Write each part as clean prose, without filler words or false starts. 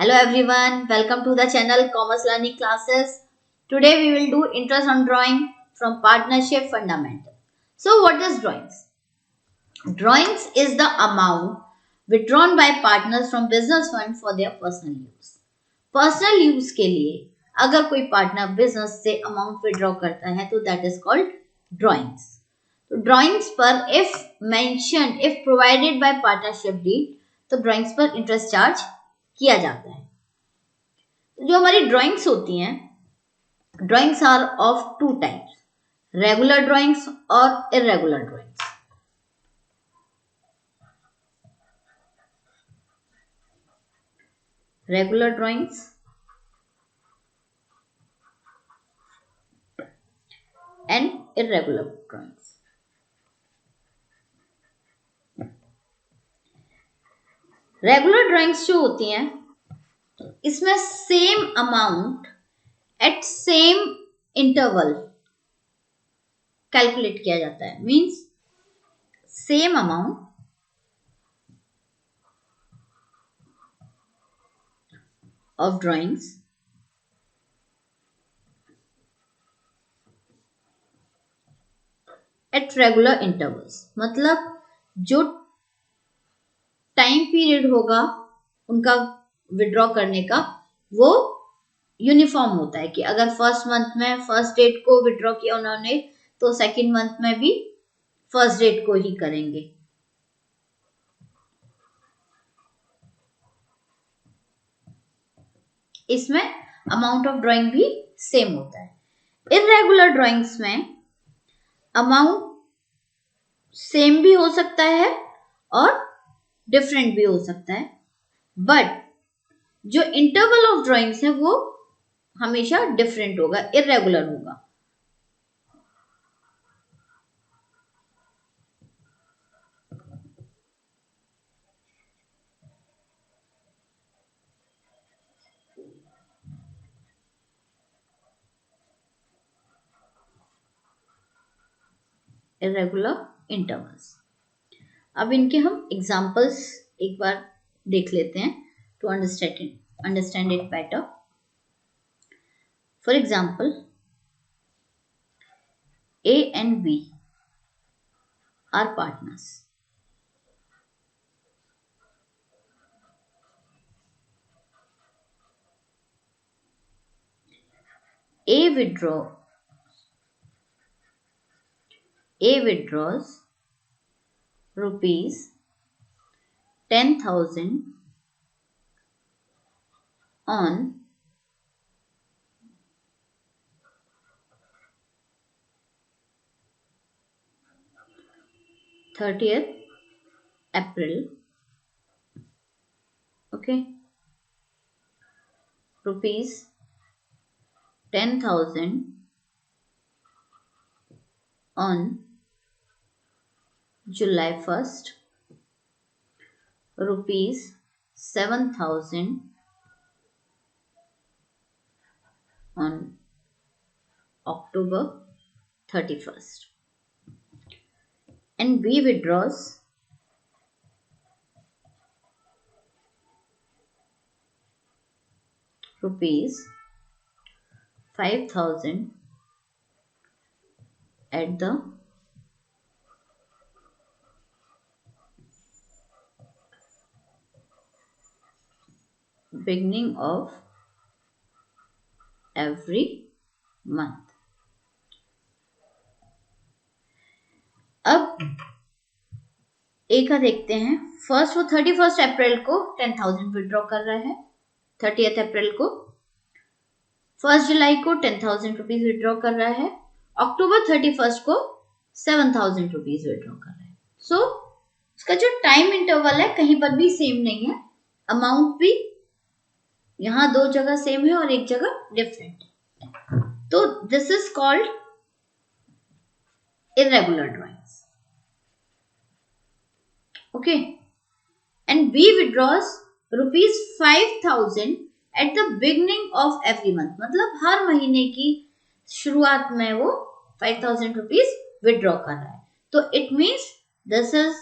Hello everyone, welcome to the channel Commerce Learning Classes. Today we will do interest on drawing from Partnership Fundamental. So what is drawings? Drawings is the amount withdrawn by partners from business fund for their personal use. Personal use के लिए अगर कोई partner business से amount withdraw करता है तो that is called drawings. तो drawings पर if provided by partnership deed तो ड्रॉइंग्स पर इंटरेस्ट चार्ज किया जाता है. जो हमारी ड्राइंग्स होती हैं, drawings are of two types, regular drawings और irregular drawings. Regular drawings and irregular drawings. Regular drawings जो होती हैं इसमें same amount at same interval calculate किया जाता है. Means same amount of drawings at regular intervals. मतलब जो टाइम पीरियड होगा उनका विड्रॉ करने का वो यूनिफॉर्म होता है कि अगर फर्स्ट मंथ में फर्स्ट डेट को विड्रॉ किया उन्होंने तो सेकंड मंथ में भी फर्स्ट डेट को ही करेंगे. इसमें अमाउंट ऑफ ड्राइंग भी सेम होता है. इरेगुलर ड्राइंग्स में अमाउंट सेम भी हो सकता है और डिफरेंट भी हो सकता है, बट जो इंटरवल ऑफ ड्राइंग्स है वो हमेशा डिफरेंट होगा, इरेगुलर होगा. Irregular intervals. अब इनके हम एग्जांपल्स एक बार देख लेते हैं to understand it better. For example, A and B are partners. A withdraws rupees 10,000 on 30th April. Okay, rupees 10,000 on July 1st, rupees 7,000 on October 31st. And B withdraws rupees 5,000 at the beginning of every month. अब ए का देखते हैं. First वो 31 अप्रैल को 10,000 withdraw कर रहा है, 30 अप्रैल को. 1 जुलाई को 10,000 रुपीज विड्रॉ कर रहा है, अक्टूबर 31 को 7,000 रुपीज विड्रॉ कर रहा है. सो इसका जो टाइम इंटरवल है कहीं पर भी सेम नहीं है, अमाउंट भी यहां दो जगह सेम है और एक जगह डिफरेंट है. तो this is called irregular drawings. Okay, and B withdraws rupees 5,000 at the beginning of every month. मतलब हर महीने की शुरुआत में वो 5,000 रुपीज विड्रॉ कर रहा है. तो it means this is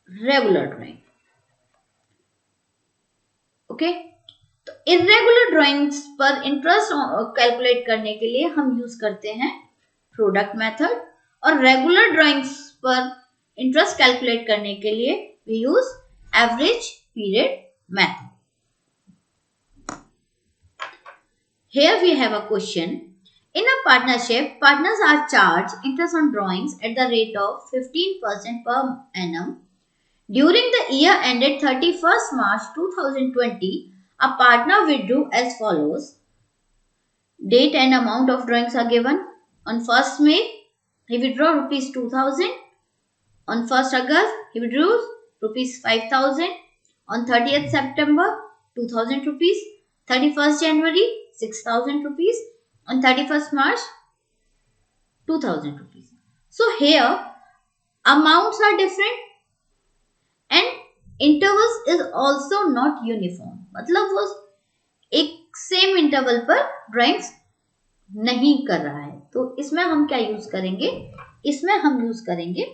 regular drawing. Okay, तो इरेगुलर ड्राइंग्स पर इंटरेस्ट कैलकुलेट करने के लिए हम यूज करते हैं प्रोडक्ट मेथड, और रेगुलर ड्राइंग्स पर इंटरेस्ट कैलकुलेट करने के लिए we use average period method. Here we have a question. In a partnership, partners are charged interest on drawings at the rate of 15% per annum. During the year ended 31st March 2020, a partner withdrew as follows. Date and amount of drawings are given. On 1st May, he withdrew rupees 2000. On 1st August, he withdrew rupees 5000. On 30th September, 2000 rupees. 31st January, 6000 rupees. On 31st March, 2000 rupees. So here amounts are different and intervals is also not uniform. मतलब वो एक same interval पर drawings नहीं कर रहा है. तो इसमें हम क्या यूज करेंगे? इसमें हम यूज करेंगे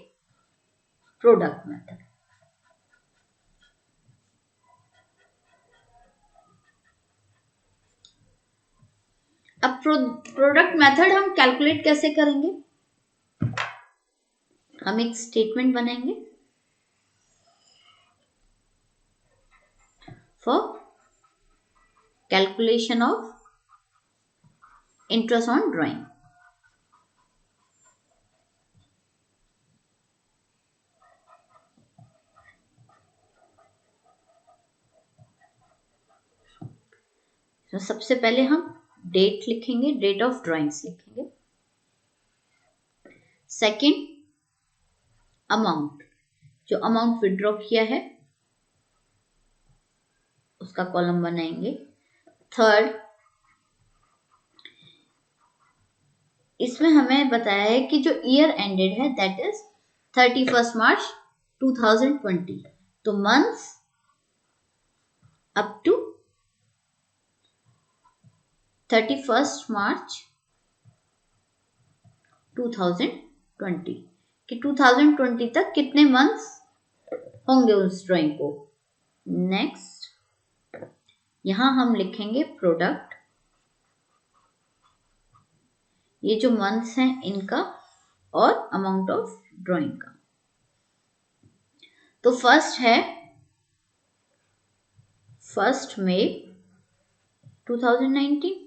प्रोडक्ट मेथड. अब प्रोडक्ट मेथड हम कैलकुलेट कैसे करेंगे? हम एक स्टेटमेंट बनाएंगे for calculation of interest on drawing. तो सबसे पहले हम डेट लिखेंगे, डेट ऑफ ड्राइंग्स लिखेंगे. सेकंड, अमाउंट, जो अमाउंट विड्रॉ किया है उसका कॉलम बनाएंगे. थर्ड, इसमें हमें बताया है कि जो ईयर एंडेड है दैट इज 31st मार्च 2020. तो मंथ्स अप टू 31st मार्च 2020 कि 2020 तक कितने मंथ्स होंगे उस ड्राइंग को. नेक्स्ट, यहां हम लिखेंगे प्रोडक्ट, ये जो मंथ्स हैं इनका और अमाउंट ऑफ ड्राइंग का. तो फर्स्ट है 1 मई 2019,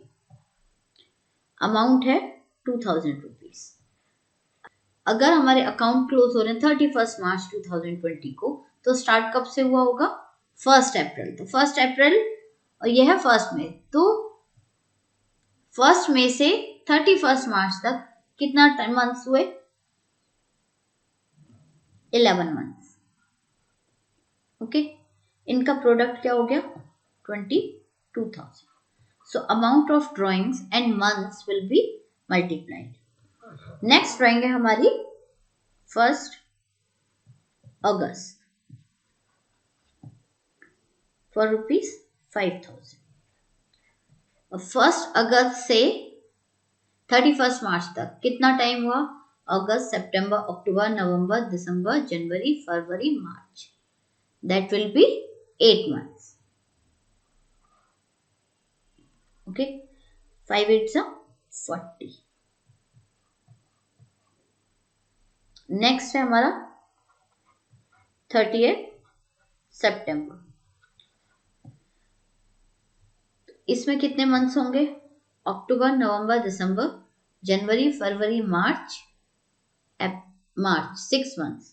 अमाउंट है 2000 रुपीज. अगर हमारे अकाउंट क्लोज हो रहे हैं 31st मार्च 2020 को, तो स्टार्ट कब से हुआ होगा? 1 अप्रैल. तो 1 अप्रैल और यह है 1 मई. तो 1 मई से 31st मार्च तक कितना टाइम मंथ्स हुए? 11 मंथ्स. ओके, इनका प्रोडक्ट क्या हो गया? 22,000. So amount of drawings and months will be multiplied. Next drawing है हमारी 1 अगस्त for rupees 5,000. 1 अगस्त से 31st मार्च तक कितना टाइम हुआ? अगस्त, सितंबर, अक्टूबर, नवंबर, दिसंबर, जनवरी, फरवरी, मार्च. That will be 8 months. Okay, 5 8 are 40. Next है हमारा 30th सितंबर. इसमें कितने मंथ्स होंगे? अक्टूबर, नवंबर, दिसंबर, जनवरी, फरवरी, मार्च. 6 months.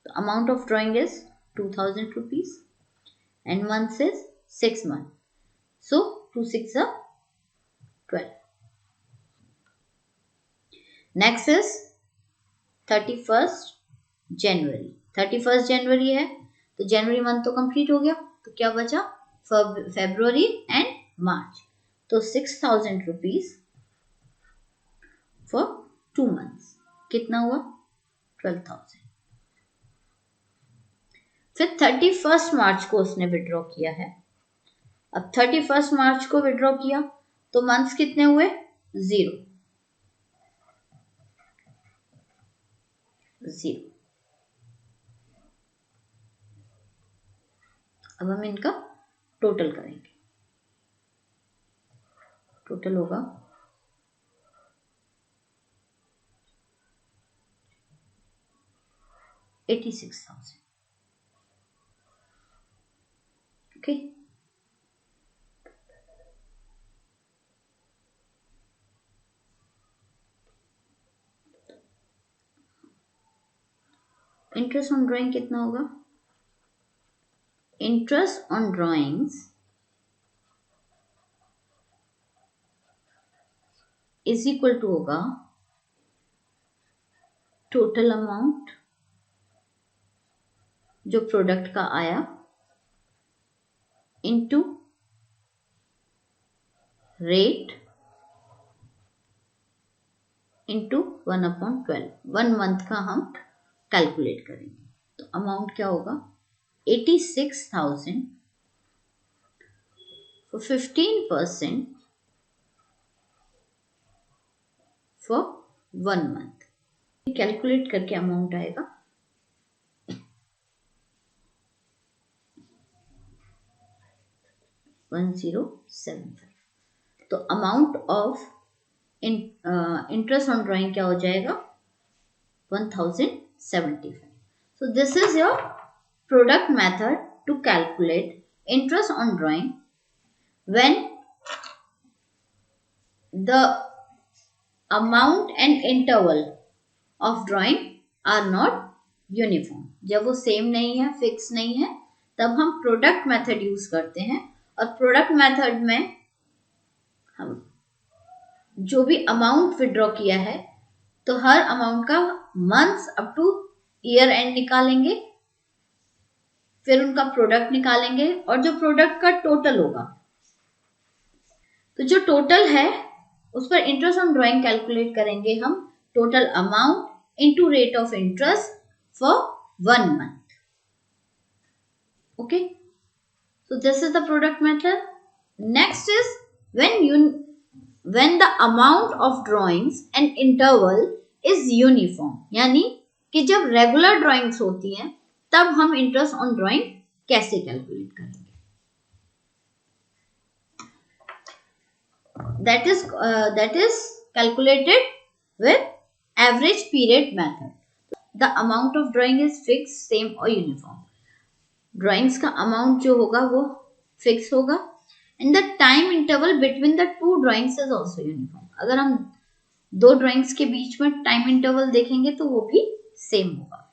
The amount of drawing is 2,000 rupees and months is 6 months. So 2 6 are 12. Next is 31st January. 31st जनवरी है तो जनवरी मंथ तो कंप्लीट हो गया. तो क्या बचा? फेब्रुवरी एंड मार्च. तो 6,000 रुपीज फॉर 2 months. कितना हुआ? 12,000. फिर 31st मार्च को उसने विड्रॉ किया है. अब 31st मार्च को विड्रॉ किया तो मंथ्स कितने हुए? 0. अब हम इनका टोटल करेंगे, टोटल होगा 86,000. ओके, इंटरेस्ट ऑन ड्राइंग कितना होगा? Interest on drawings is equal to होगा टोटल अमाउंट जो प्रोडक्ट का आया इनटू रेट इंटू 1/12. 1 मंथ का हम कैलकुलेट करेंगे, तो अमाउंट क्या होगा? 86,000 for 15% for 1 month. कैलकुलेट करके अमाउंट आएगा 1075. तो amount of interest on drawing क्या हो जाएगा? 1075. So this is your product method to calculate interest on drawing when the amount and interval of drawing are not uniform. जब वो same नहीं है, फिक्स नहीं है, तब हम प्रोडक्ट मेथड यूज करते हैं. और प्रोडक्ट मेथड में हम जो भी अमाउंट विड्रॉ किया है तो हर अमाउंट का months up two year and निकालेंगे, फिर उनका प्रोडक्ट निकालेंगे और जो प्रोडक्ट का टोटल होगा, तो जो टोटल है उस पर इंटरेस्ट ऑन ड्राइंग कैलकुलेट करेंगे हम. Total amount into rate of interest for 1 month. Okay, so this is the product method. Next is when the amount of drawings and interval is uniform, यानी कि जब regular drawings होती हैं तब हम interest on drawing कैसे calculate करेंगे? that is calculated with average period method. The amount of drawing is fixed, same or uniform. Drawings का अमाउंट जो होगा वो फिक्स होगा and the time interval between the two drawings is also uniform. अगर हम दो drawings के बीच में टाइम इंटरवल देखेंगे तो वो भी सेम होगा.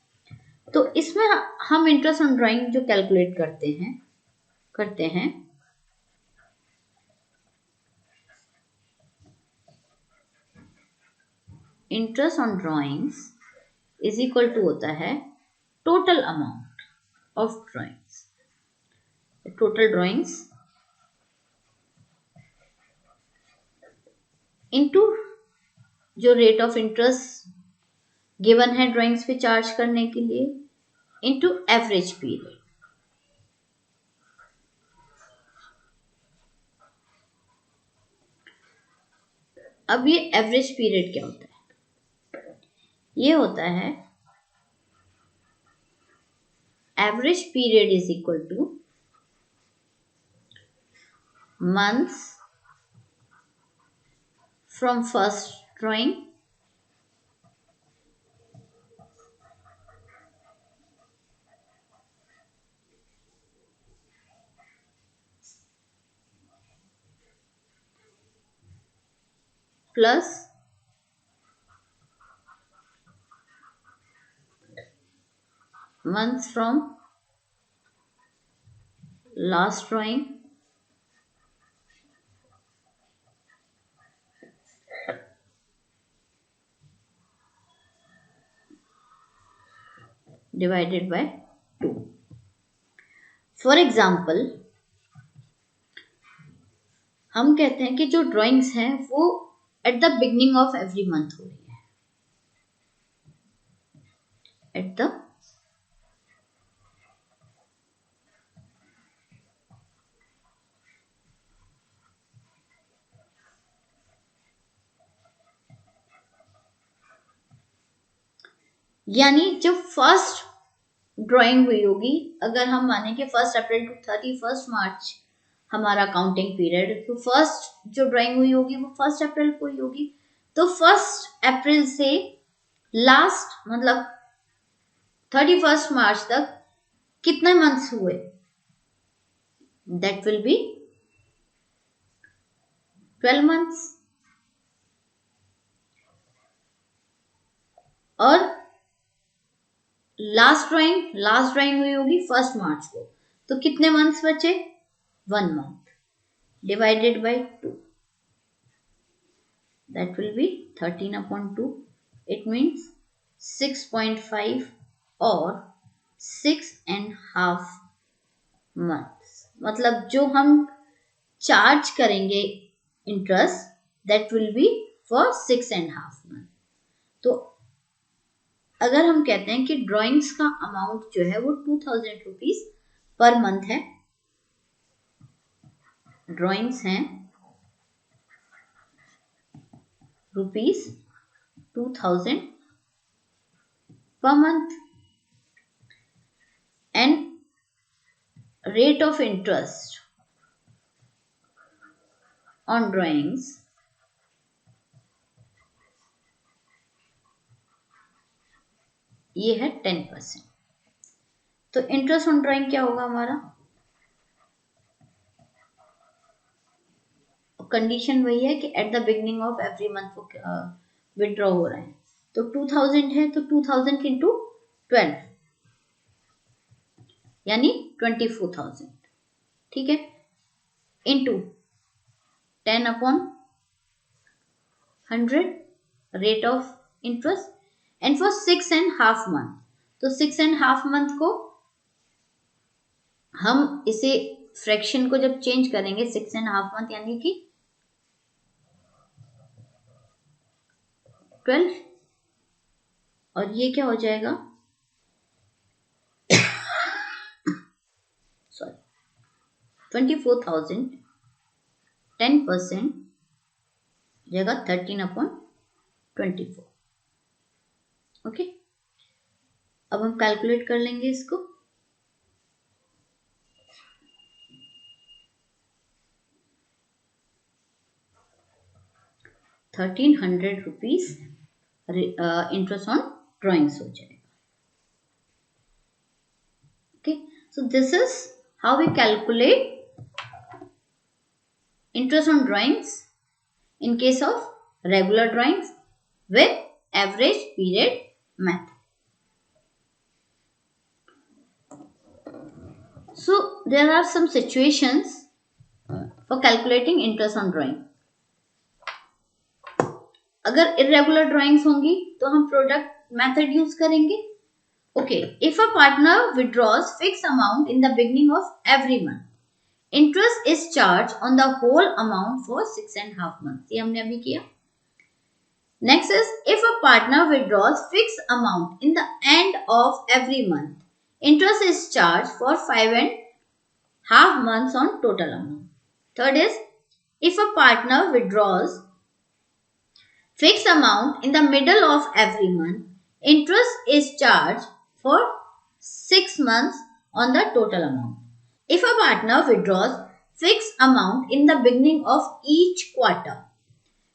तो इसमें हम इंटरेस्ट ऑन ड्राइंग जो कैलकुलेट करते हैं interest on drawings is equal to होता है total amount of drawings, total drawings into जो रेट ऑफ इंटरेस्ट गिवन है ड्राइंग्स पे चार्ज करने के लिए इनटू एवरेज पीरियड. अब ये एवरेज पीरियड क्या होता है? ये होता है average period is equal two months from first drawing plus months from last drawing divided by 2. For example, हम कहते हैं कि जो ड्राइंग्स हैं वो at the beginning of every month हो रही है, एट द यानी जब फर्स्ट ड्राइंग हुई होगी, अगर हम माने कि 1 अप्रैल टू 31 मार्च हमारा काउंटिंग पीरियड। तो फर्स्ट जो ड्राइंग हुई होगी वो 1 अप्रैल को ही होगी। तो 1 अप्रैल से लास्ट मतलब 31 मार्च तक कितने मंथ्स हुए? That will be 12 months. और लास्ट ड्राइंग हुई होगी 1 मार्च को, तो कितने मंथ्स बचे? 1 month divided by 2, that will be 13/2. It means 6.5 or 6.5 months। मतलब जो हम चार्ज करेंगे interest that will be for 6.5 month। तो अगर हम कहते हैं कि ड्राइंग्स का अमाउंट जो है वो 2000 रुपीज पर मंथ है, ड्राइंग्स हैं ₹2000 per month, and rate of interest on drawings ये है 10%। तो इंटरेस्ट ऑन ड्राइंग क्या होगा हमारा? कंडीशन वही है कि at the beginning of every month withdraw हो रहा है। तो 2000 है तो 2000 इंटू 12 यानी 24,000, ठीक है, into 10/100 rate of interest, and for 6.5 month. तो 6.5 मंथ को हम इसे फ्रैक्शन को जब चेंज करेंगे 6.5 मंथ यानी कि 12, और ये क्या हो जाएगा? सॉरी 24,000 10% जगह 13/24। ओके, अब हम कैलकुलेट कर लेंगे इसको। ₹1300 इंटरेस्ट ऑन ड्राइंग्स हो जाएगा। Okay, so this is how we calculate interest on drawings in case of regular drawings with average period method. So there are some situations for calculating interest on drawing. अगर irregular drawings होंगी तो हम product method use करेंगे। Okay, if a partner withdraws fixed amount in the beginning of every month, interest is charged on the whole amount for 6.5 months। ये हमने अभी किया। Next is, if a partner withdraws fixed amount in the end of every month, interest is charged for 5.5 months on total amount. Third is, if a partner withdraws fixed amount in the middle of every month, interest is charged for 6 months on the total amount. If a partner withdraws fixed amount in the beginning of each quarter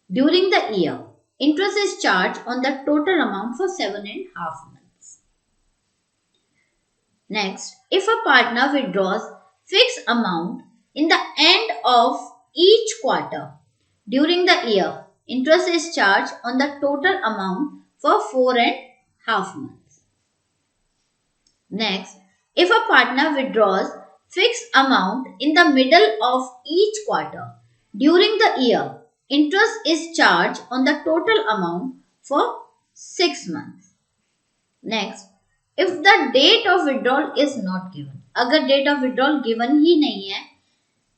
during the year, interest is charged on the total amount for 7.5 months. Next, if a partner withdraws fixed amount in the end of each quarter during the year, interest is charged on the total amount for 4.5 months. Next, if a partner withdraws fixed amount in the middle of each quarter during the year, interest is charged on the total amount for 6 months. Next, if the date of withdrawal is not given, अगर date of withdrawal given ही नहीं है,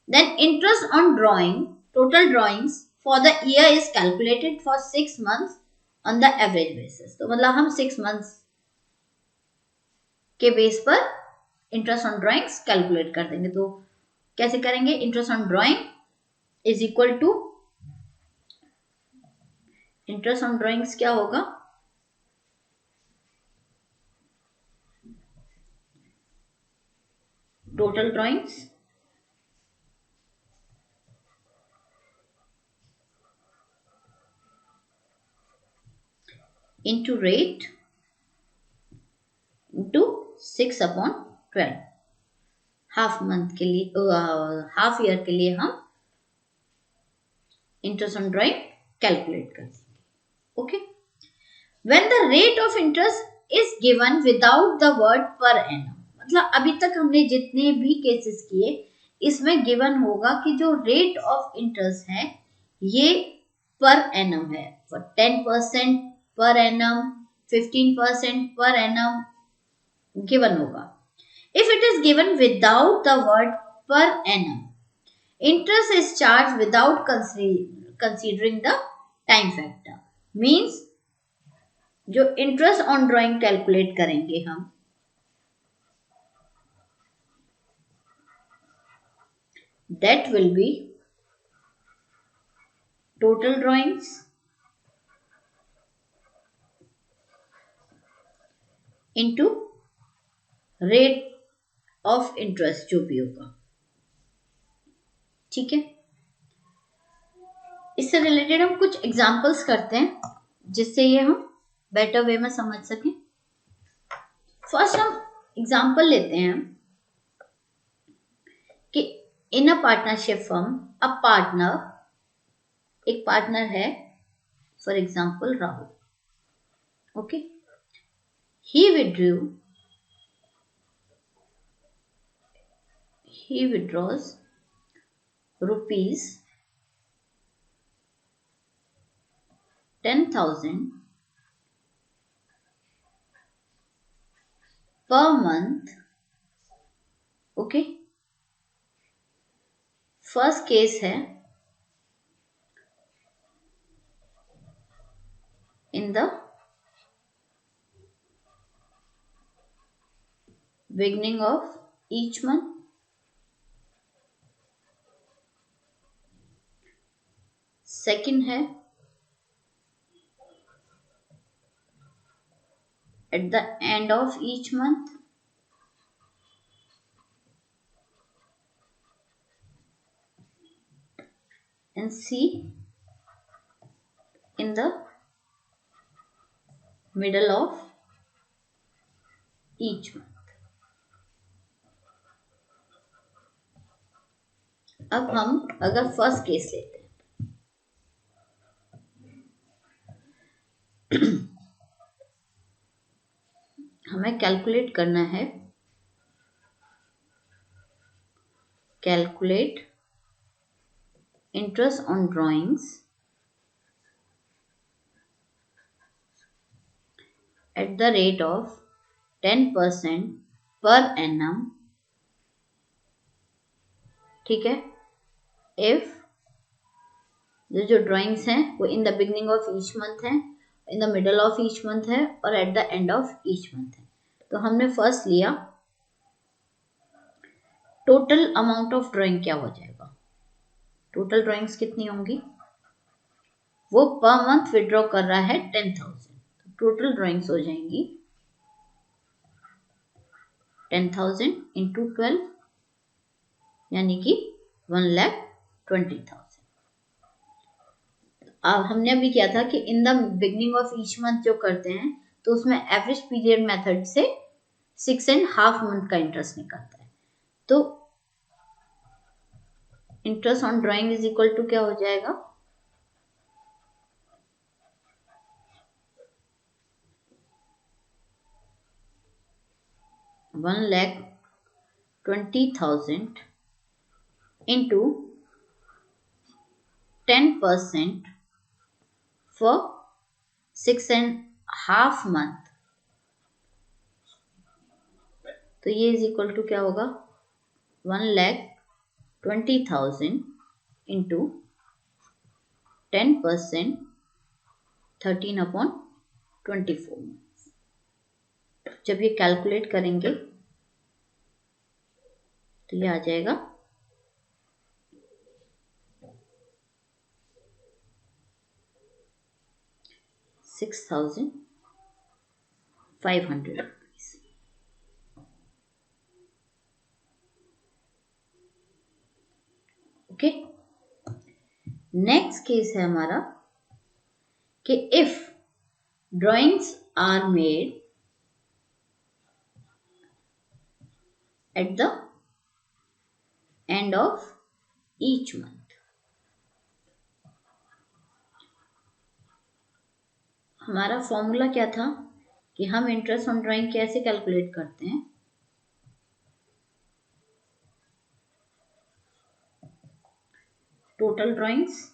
then interest on drawing, total drawings for the year is calculated for 6 months on the average basis। तो मतलब हम 6 months के base पर interest on drawings calculate कर देंगे। तो कैसे करेंगे? Interest on drawing is equal to, interest on drawings क्या होगा? Total drawings into rate into 6/12। Half month के लिए, हाफ ईयर के लिए हम इंटरेस्ट ऑन ड्राइंग कैलकुलेट कर देंगे। Okay, when the rate of interest is given without the word per annum, मतलब अभी तक हमने जितने भी केसेस किए इसमें गिवन होगा कि जो रेट ऑफ इंटरेस्ट है ये पर एनम है, 10% पर एनम, 15% पर एनम गिवन होगा। If it is given without the word per annum, interest is charged without considering the time factor। means जो इंटरेस्ट ऑन ड्राइंग कैलकुलेट करेंगे हम, that will be total drawings into rate of interest जो भी होगा। ठीक है, इससे related हम कुछ एग्जांपल्स करते हैं जिससे ये हम बेटर वे में समझ सकें। फर्स्ट हम एग्जांपल लेते हैं कि in a partnership firm a partner, एक पार्टनर है for example Rahul. Okay, he withdraws rupees 10,000 per month। Okay, first case है in the beginning of each month, second है at the end of each month, and C in the middle of each month। अब हम अगर first case लेते हैं, हमें calculate करना है, calculate interest on drawings at the rate of 10% per annum। ठीक है, if जो ड्राइंग्स हैं वो in the beginning of each month है, in the middle of each month है और at the end of each month है। तो हमने फर्स्ट लिया, टोटल अमाउंट ऑफ ड्राइंग क्या हो जाएगा, टोटल ड्राइंग्स कितनी होंगी, वो पर मंथ विड्रॉ कर रहा है 10,000, तो टोटल ड्राइंग्स हो जाएंगी 10,000 इंटू 12 यानी कि 1,20,000। अब हमने अभी किया था कि इन the beginning of each month जो करते हैं तो उसमें एवरेज पीरियड मेथड से 6.5 मंथ का इंटरेस्ट निकलता है। तो interest on drawing is equal to क्या हो जाएगा, $1,20,000 into 10% for 6.5 month। तो ये इज इक्वल टू क्या होगा, 1,20,000 into 10%, 13/24। जब ये कैलकुलेट करेंगे तो ये आ जाएगा 6,500 रुपीज। ओके, नेक्स्ट केस है हमारा कि if Drawings are made at the end of each month. हमारा फॉर्मूला क्या था कि हम इंटरेस्ट ऑन ड्राइंग कैसे कैलकुलेट करते हैं? Total drawings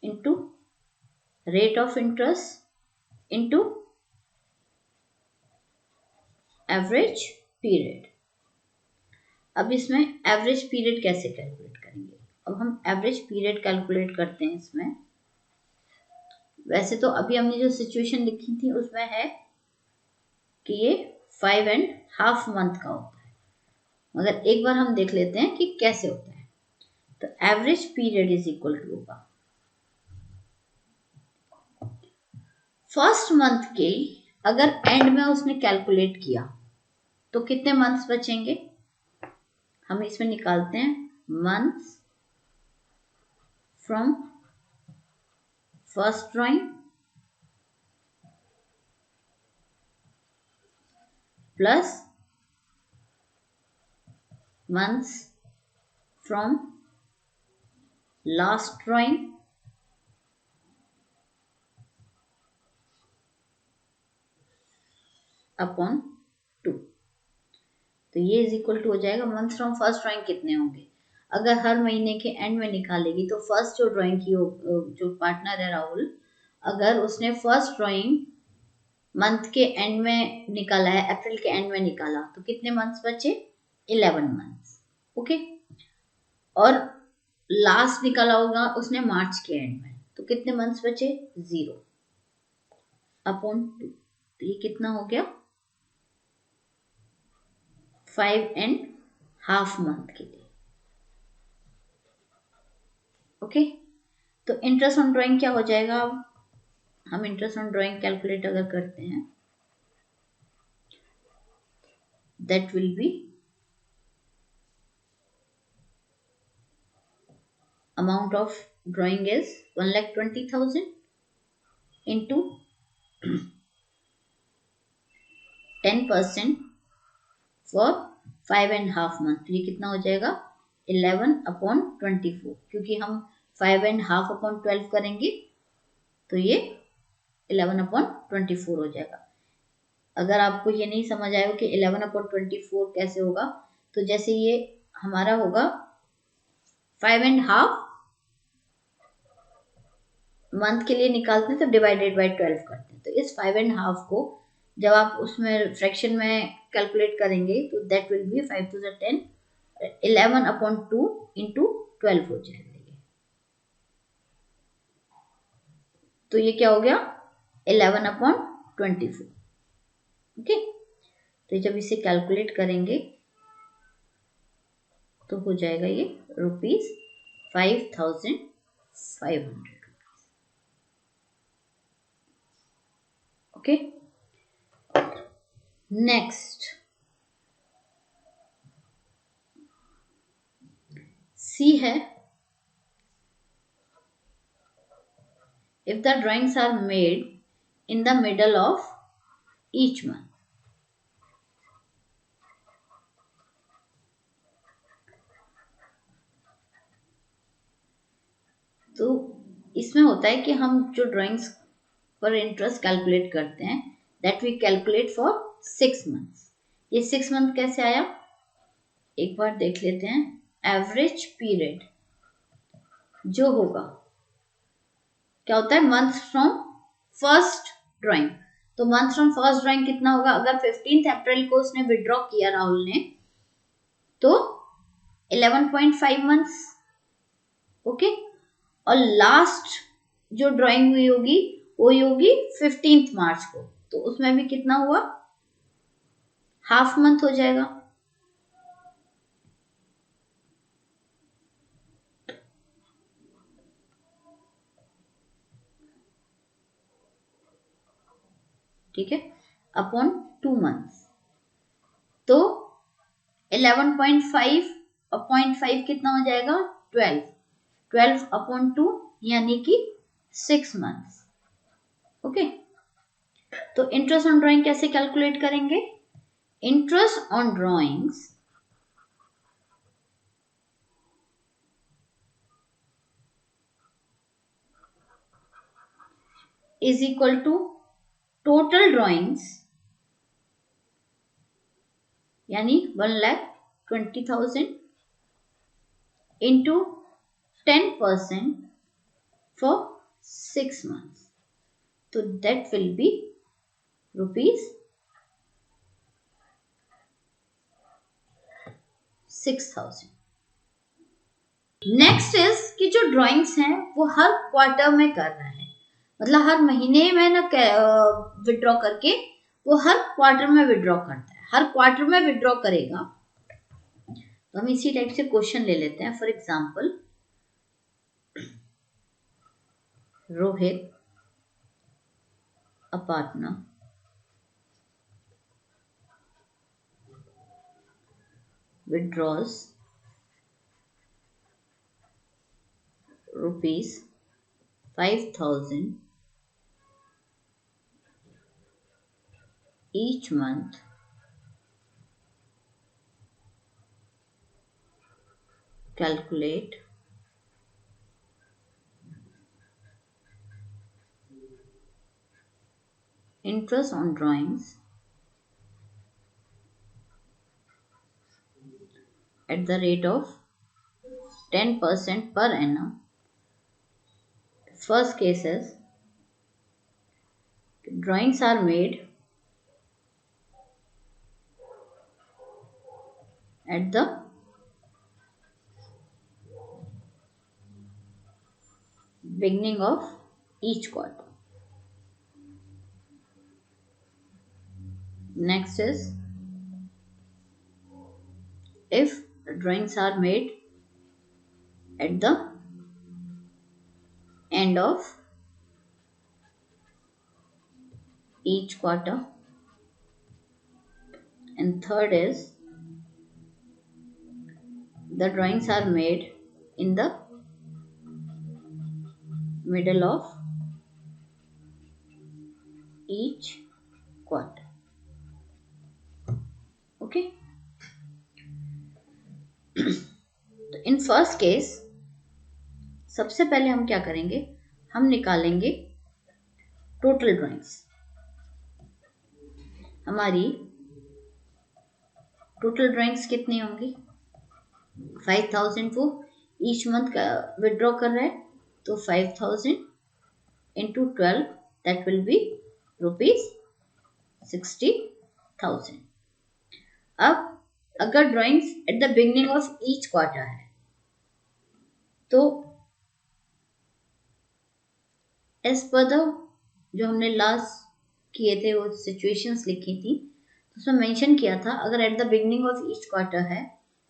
into rate of interest into average period. अब इसमें एवरेज पीरियड कैसे कैलकुलेट करेंगे? अब हम एवरेज पीरियड कैलकुलेट करते हैं इसमें. वैसे तो अभी हमने जो सिचुएशन लिखी थी उसमें है कि ये 5.5 मंथ का होता है, मगर एक बार हम देख लेते हैं कि कैसे होता है. तो average period is equal to होगा फर्स्ट मंथ के, अगर एंड में उसने कैलकुलेट किया तो कितने मंथ्स बचेंगे? हम इसमें निकालते हैं months from first drawing plus months from last drawing upon 2. तो ये इज इक्वल टू हो जाएगा मंथ्स फ्रॉम फर्स्ट ड्राइंग कितने होंगे. अगर हर महीने के एंड में निकालेगी तो फर्स्ट जो ड्राइंग की जो पार्टनर है राहुल, अगर उसने फर्स्ट ड्राइंग मंथ के एंड में निकाला है, अप्रैल के एंड में निकाला, तो कितने मंथ्स बचे? 11 मंथ्स. ओके. और लास्ट निकाला होगा उसने मार्च के एंड में, तो कितने मंथ्स बचे? 0 अपॉन 2. तो ये कितना हो गया? 5.5 मंथ के लिए. ओके. तो इंटरेस्ट ऑन ड्राइंग क्या हो जाएगा? अब हम इंटरेस्ट ऑन ड्राइंग कैलकुलेट अगर करते हैं, that will be amount of drawing is 1,20,000 into 10% for 5.5 month. ये कितना हो जाएगा? 11/24. क्योंकि हम 5.5/12 करेंगे तो ये 11/24 हो जाएगा. अगर आपको ये नहीं समझ आया कि 11/24 कैसे होगा, तो जैसे ये हमारा होगा 5.5 मंथ के लिए निकालते हैं तो डिवाइडेड बाय 12 करते हैं. तो इस 5.5 को जब आप उसमें फ्रैक्शन में कैलकुलेट करेंगे तो that will be 5 to the 10 11/2 into 12 हो जाएगा. तो ये क्या हो गया? 11/24. ओके. तो जब इसे कैलकुलेट करेंगे तो हो जाएगा ये ₹5,500. ओके. नेक्स्ट सी है, if the drawings are made in the middle of each month. तो इसमें होता है कि हम जो ड्राइंग्स पर इंटरेस्ट कैलकुलेट करते हैं, that we calculate for 6 months. ये 6 मंथ कैसे आया? एक बार देख लेते हैं. एवरेज पीरियड जो होगा क्या होता है? Month from first drawing. तो मंथ फ्रॉम फर्स्ट ड्राइंग कितना होगा? अगर 15 अप्रैल को उसने विड्रॉ किया राहुल ने, तो 11.5 मंथ्स. ओके. और लास्ट जो ड्राइंग हुई होगी वो होगी 15 मार्च को, तो उसमें भी कितना हुआ? हाफ मंथ हो जाएगा. ठीक है. Upon 2 months. तो 11.5 और 0.5 कितना हो जाएगा? 12. 12/2 यानी कि 6 मंथ्स। ओके, तो इंटरेस्ट ऑन ड्राइंग कैसे कैलकुलेट करेंगे? Interest on drawings is equal to total drawings यानी 1,20,000 into 10% for 6 months. So that will be rupees 6,000. Next is कि जो ड्राइंग्स हैं वो हर क्वार्टर में कर रहा है, मतलब हर महीने में ना विड्रॉ करके वो हर क्वार्टर में विड्रॉ करता है, हर क्वार्टर में विड्रॉ करेगा। तो हम इसी टाइप से क्वेश्चन ले लेते हैं। For example, Rohit a partner withdraws rupees 5,000 each month calculate interest on drawings at the rate of 10% per annum. First case is drawings are made at the beginning of each quarter. Next is if drawings are made at the end of each quarter, and third is the drawings are made in the middle of each quarter. Okay. तो in first case सबसे पहले हम क्या करेंगे, हम निकालेंगे total drawings. हमारी total drawings कितनी होंगी? 5,000 वो ईच मंथ का विड्रॉ कर रहा है, तो 5,000 into 12 that will be rupees 60,000. अब अगर drawings at the beginning of each quarter है तो एज पर द जो हमने लास्ट किए थे वो सिचुएशंस लिखी थी, तो उसमें मेंशन किया था अगर at the beginning of each quarter है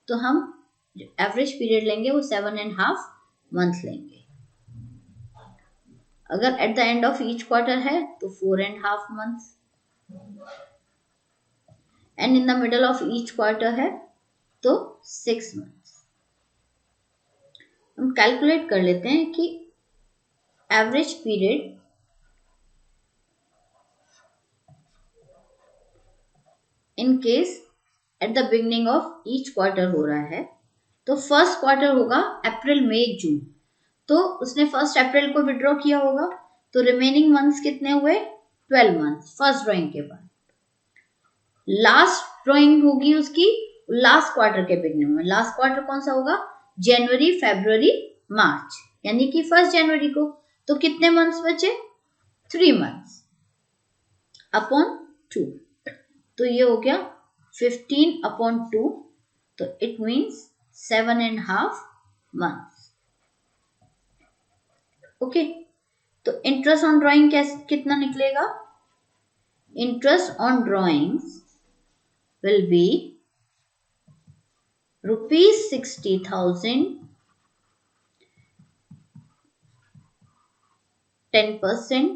तो हम जो एवरेज पीरियड लेंगे वो 7.5 मंथ लेंगे। अगर eight the end of each quarter है तो 4.5 months, and in the middle of each quarter है तो 6 मंथ्स। हम कैलकुलेट कर लेते हैं कि average period in case at the beginning of each quarter हो रहा है तो फर्स्ट क्वार्टर होगा अप्रैल मई जून, तो उसने 1 अप्रैल को विड्रॉ किया होगा, तो रिमेनिंग मंथ्स कितने हुए? 12 मंथ्स फर्स्ट ड्राइंग के बाद। लास्ट ड्राइंग होगी उसकी लास्ट क्वार्टर के बिगनिंग में। लास्ट क्वार्टर कौन सा होगा? जनवरी, फरवरी, मार्च, यानी कि 1 जनवरी को। तो कितने मंथ्स बचे? 3 मंथ्स अपॉन 2, तो ये हो गया 15/2, तो इट मीन्स 7.5 मंथ्स। ओके, तो इंटरेस्ट ऑन ड्राइंग कितना निकलेगा? Interest on drawings will be rupees 60,000, 10%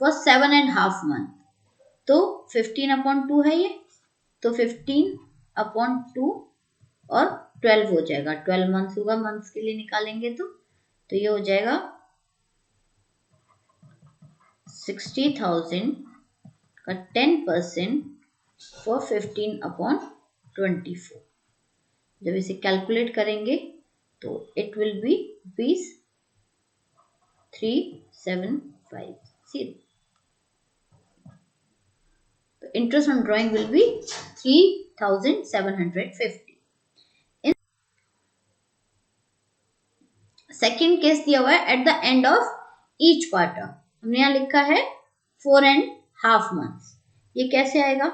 for 7.5 month, तो 15/2 है ये, तो 15/2 और 12 हो जाएगा, 12 मंथ्स होगा, मंथ्स के लिए निकालेंगे तो तो ये हो जाएगा 60,000 का 10% फॉर 15/24। जब इसे कैलकुलेट करेंगे तो इट विल बी रुपीज 3750। तो interest on drawing will be 3750। Second case दिया हुआ है at the end of each quarter. हमने यहां लिखा है 4.5 months। ये कैसे आएगा?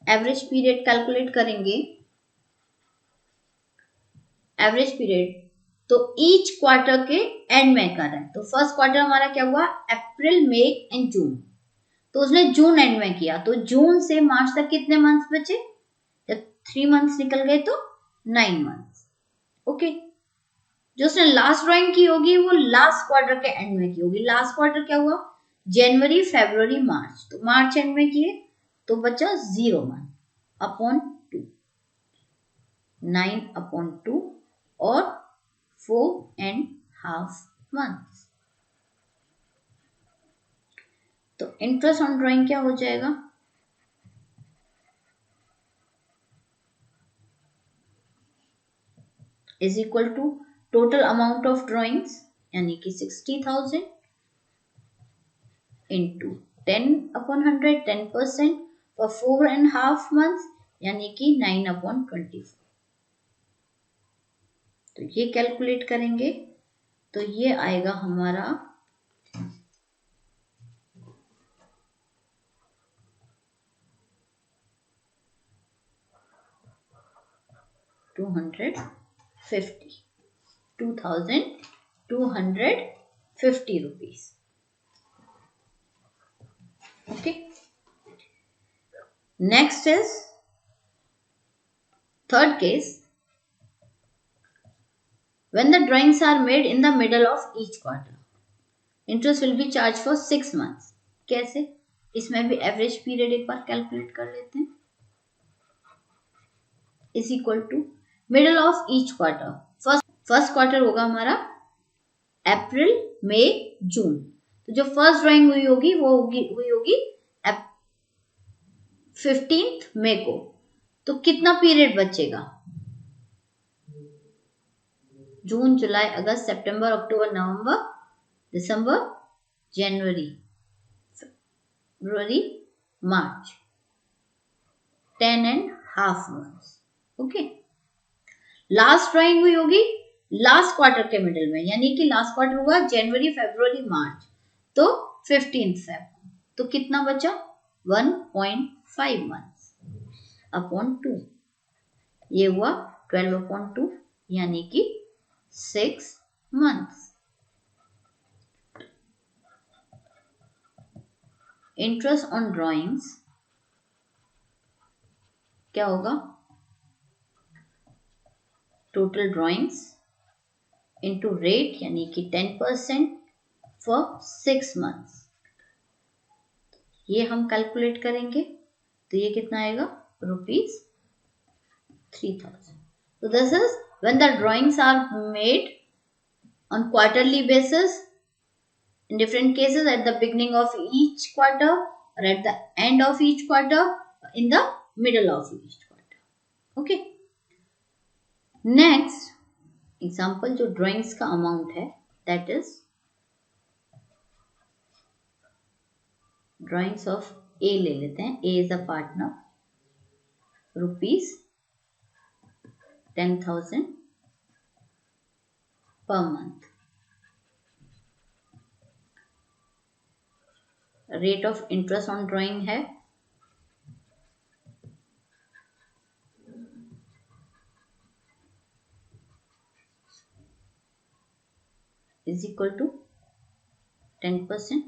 एवरेज पीरियड कैलकुलेट करेंगे। एवरेज पीरियड तो ईच क्वार्टर के एंड में कर रहा है। तो फर्स्ट क्वार्टर हमारा क्या हुआ? अप्रैल, मई एंड जून। तो उसने जून एंड में किया, तो जून से मार्च तक कितने मंथ्स बचे? जब 3 मंथ्स निकल गए तो 9 मंथ्स। ओके। जो उसने लास्ट ड्राइंग की होगी वो लास्ट क्वार्टर के एंड में की होगी। लास्ट क्वार्टर क्या हुआ? जनवरी, फरवरी, मार्च। तो मार्च एंड में किए तो बचा 0 मंथ अपॉन 2, 9/2 और 4.5 months। तो इंटरेस्ट ऑन ड्राइंग क्या हो जाएगा? Is equal to total amount of drawings यानी कि 60,000 इंटू 10/100, 10% फॉर 4.5 months यानी कि 9/24। तो ये कैलकुलेट करेंगे तो ये आएगा हमारा 2,250 rupees। Okay. Next is third case. When the drawings are made in the middle of each quarter, interest will be charged for 6 months। कैसे? इसमें भी एवरेज पीरियड एक बार कैलकुलेट कर लेते हैं। Is equal to middle of each quarter. First quarter होगा हमारा अप्रैल, मई, जून। तो जो फर्स्ट ड्राइंग हुई होगी वो हुई होगी 15 मई को। तो कितना पीरियड बचेगा? जून, जुलाई, अगस्त, सितंबर, अक्टूबर, नवंबर, दिसंबर, जनवरी, फरवरी, मार्च। 10.5 months। ओके। लास्ट ड्राइंग हुई होगी लास्ट क्वार्टर के मिडिल में, यानी कि लास्ट क्वार्टर हुआ जनवरी, फरवरी, मार्च। तो 15 फेब। तो कितना बचा? 1.5 months अपॉन 2। ये हुआ 12/2 यानी कि 6 months। इंटरेस्ट ऑन ड्राइंग्स क्या होगा? टोटल ड्राइंग्स इंटू रेट यानी कि 10% फॉर 6 months। ये हम कैलकुलेट करेंगे तो ये कितना आएगा? ₹3,000। So this is when the drawings are made on quarterly basis in different cases at the beginning of each quarter or at the end of each quarter, in the middle of each quarter। Okay. Next example जो drawings का amount है that is drawings of A ले लेते हैं। A is a partner, ₹10,000 per month। Rate of interest on drawing है is equal to 10%।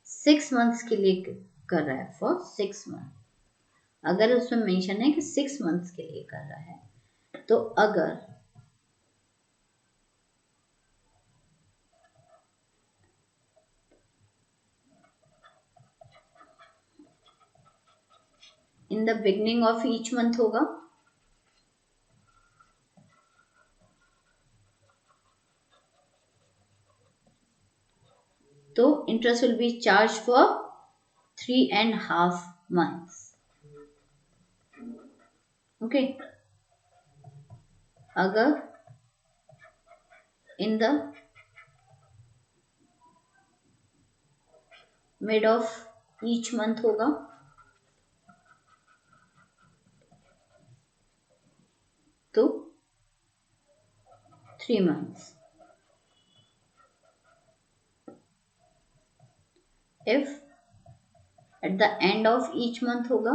6 months के लिए कर रहा है, फॉर 6 months। अगर उसमें मेंशन है कि 6 months के लिए कर रहा है, तो अगर इन the beginning of each month होगा interest will be charged for 3.5 months. Okay. अगर in the mid of each month होगा तो 3 months. If at the end of each month होगा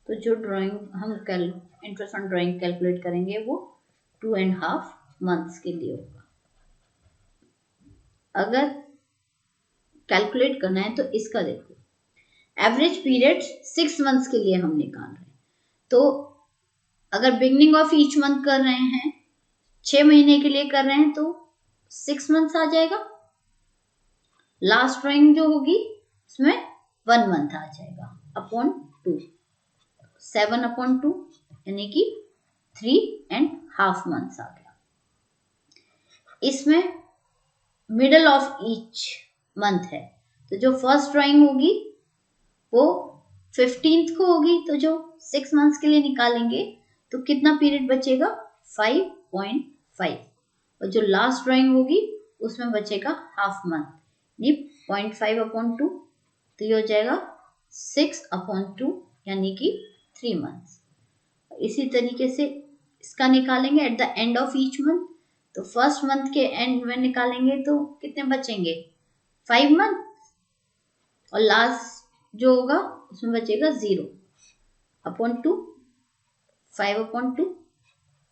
तो जो ड्राइंग हम इंटरेस्ट ऑन ड्राइंग कैलकुलेट करेंगे वो 2.5 मंथ्स के लिए होगा. अगर कैलकुलेट करना है तो इसका देखो, एवरेज पीरियड 6 मंथ्स के लिए हम निकाल रहे हैं. तो अगर बिगनिंग ऑफ ईच मंथ कर रहे हैं, 6 महीने के लिए कर रहे हैं तो 6 मंथ्स आ जाएगा. लास्ट ड्राइंग जो होगी उसमें 1 मंथ आ जाएगा अपॉन 2, 7/2 यानी कि 3.5 मंथ्स आ गया. इसमें मिडल ऑफ ईच मंथ है तो जो फर्स्ट ड्राइंग होगी वो 15th को होगी. तो जो 6 मंथ्स के लिए निकालेंगे तो कितना पीरियड बचेगा 5.5. और जो लास्ट ड्राइंग होगी उसमें बचेगा हाफ मंथ, यानी 0.5/2 तो ये हो जाएगा 6/2 यानी कि 3 मंथ्स. इसी तरीके से इसका निकालेंगे eight the end of each month. तो फर्स्ट मंथ के एंड में निकालेंगे तो कितने बचेंगे 5 मंथ और लास्ट जो होगा उसमें बचेगा 0/2, 5/2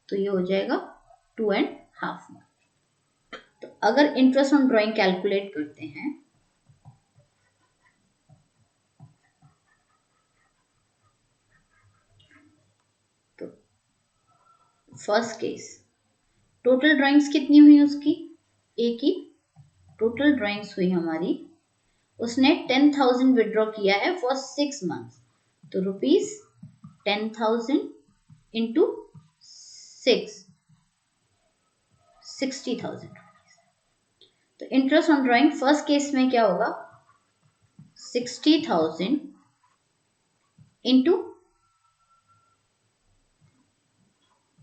तो ये हो जाएगा 2.5 मंथ. तो अगर इंटरेस्ट ऑन ड्राइंग कैलकुलेट करते हैं तो फर्स्ट केस टोटल ड्राइंग्स कितनी हुई उसकी, एक ही टोटल ड्राइंग्स हुई हमारी. उसने 10,000 विड्रॉ किया है फॉर 6 मंथ्स. तो ₹10,000 इंटू 6 60,000. तो interest on drawing first case में क्या होगा 60,000 इंटू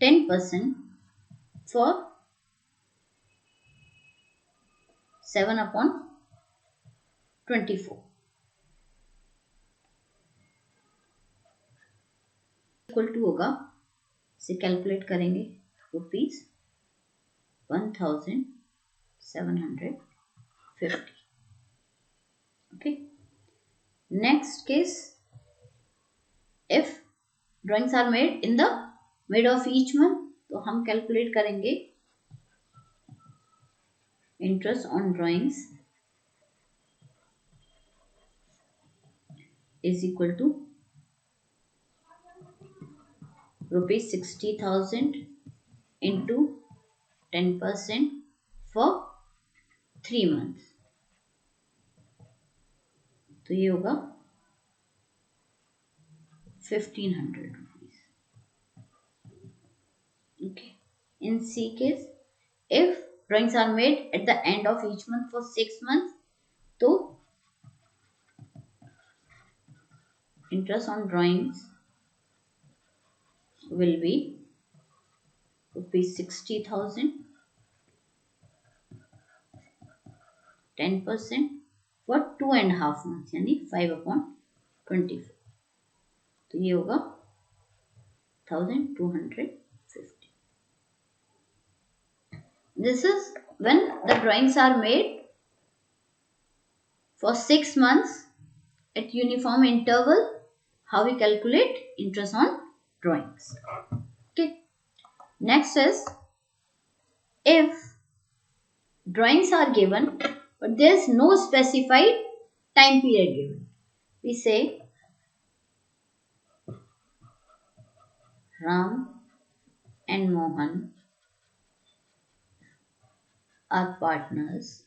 10% for 7/24 इक्वल टू होगा, इसे कैलकुलेट करेंगे ₹1,750. Okay. Next case if drawings are made in the mid of each month तो हम कैलकुलेट करेंगे interest on drawings is equal to ₹60,000 into 10% for 3 months. तो ये होगा 1,500 rupees. Okay. In C case, if drawings are made at the end of each month for 6 months, तो interest on drawings will be ₹60,000, 10% for 2.5 months यानी 5/24. तो ये होगा 1,250. This is when the drawings are made for 6 months at uniform interval. How we calculate interest on drawings. Okay. Next is if drawings are given but there is no specified time period given. We say Ram and Mohan are partners.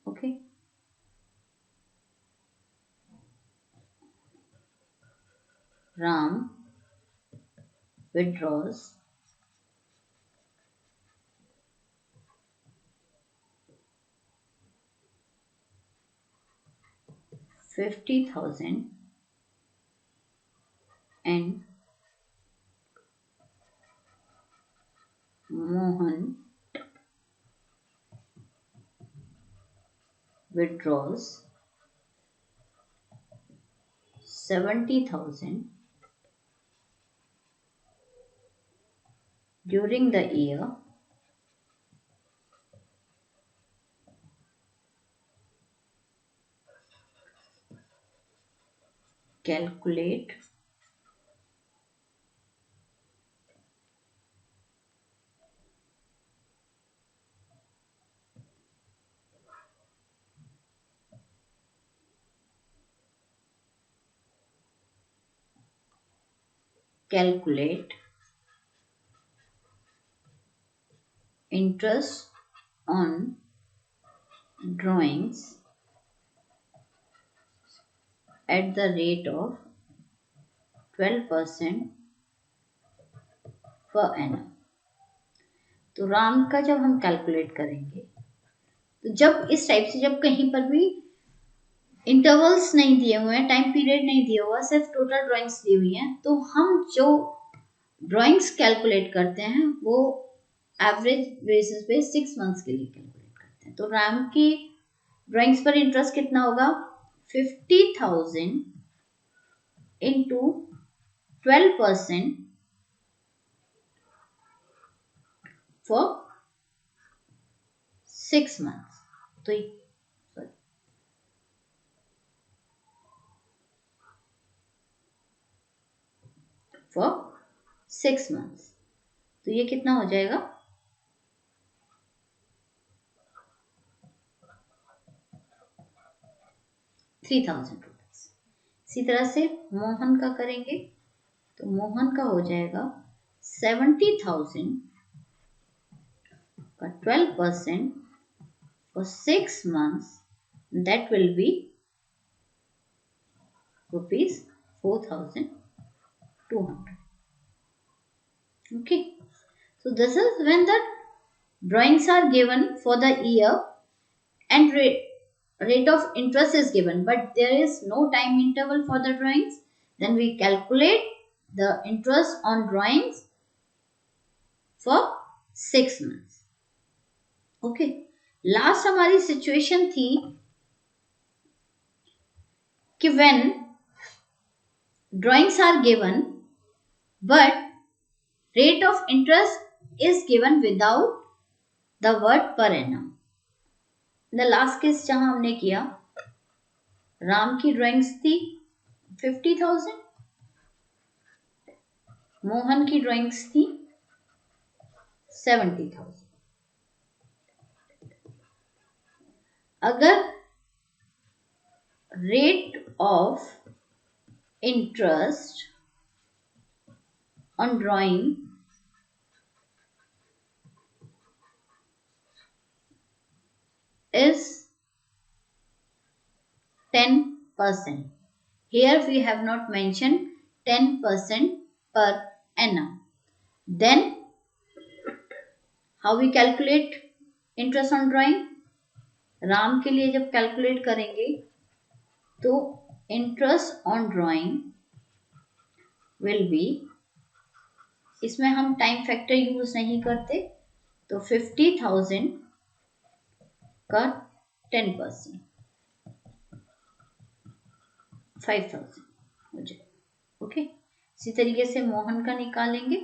Okay. Ram withdraws 50,000 and Mohan withdraws 70,000 during the year calculate interest on drawings at the rate of 12% per annum। तो राम का जब हम calculate करेंगे तो जब इस type से जब कहीं पर भी इंटरवल्स नहीं दिए हुए हैं, टाइम पीरियड नहीं दिया हुआ, सिर्फ टोटल ड्राइंग्स दी हुई हैं, तो हम जो ड्राइंग्स कैलकुलेट करते हैं वो एवरेज बेसिस पे 6 मंथ्स के लिए कैलकुलेट करते हैं। तो राम की ड्राइंग्स पर इंटरेस्ट कितना होगा? 50,000 इंटू 12% फॉर 6 मंथ्स। तो फॉर 6 मंथ्स, तो ये कितना हो जाएगा? 3,000 रुपीज। इसी तरह से मोहन का करेंगे तो मोहन का हो जाएगा 70,000 का 12% for 6 months, that will be rupees 4,200. Okay, so this is when the drawings are given for the year and rate of interest is given, but there is no time interval for the drawings. Then we calculate the interest on drawings for 6 months. Okay, last हमारी situation थी कि when drawings are given but rate of interest is given without the word per annum। the last case जहां हमने किया, राम की drawings थी 50,000, मोहन की drawings थी 70,000। अगर rate of interest on drawing is 10%, here we have not mentioned 10% per annum, then how we calculate interest on drawing? Ram के लिए जब कैलकुलेट करेंगे तो interest on drawing will be, इसमें हम टाइम फैक्टर यूज नहीं करते, तो 50,000 का 10% 5,000 हो जाए। ओके, इसी तरीके से मोहन का निकालेंगे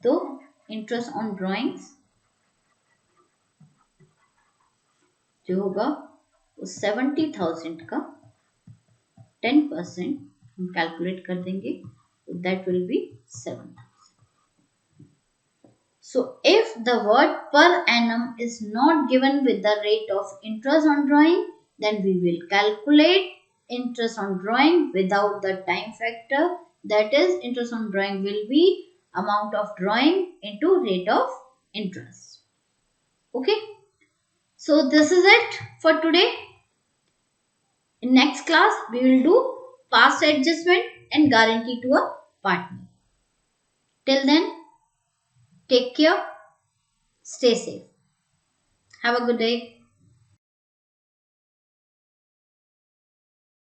तो इंटरेस्ट ऑन ड्राइंग्स जो होगा वो 70,000 का 10% हम कैलकुलेट कर देंगे, तो that will be 7,000। So if the word per annum is not given with the rate of interest on drawing, then we will calculate interest on drawing without the time factor, that is interest on drawing will be amount of drawing into rate of interest। Okay, so this is it for today। In next class we will do past adjustment and guarantee to a partner. Till then, take care, stay safe. Have a good day.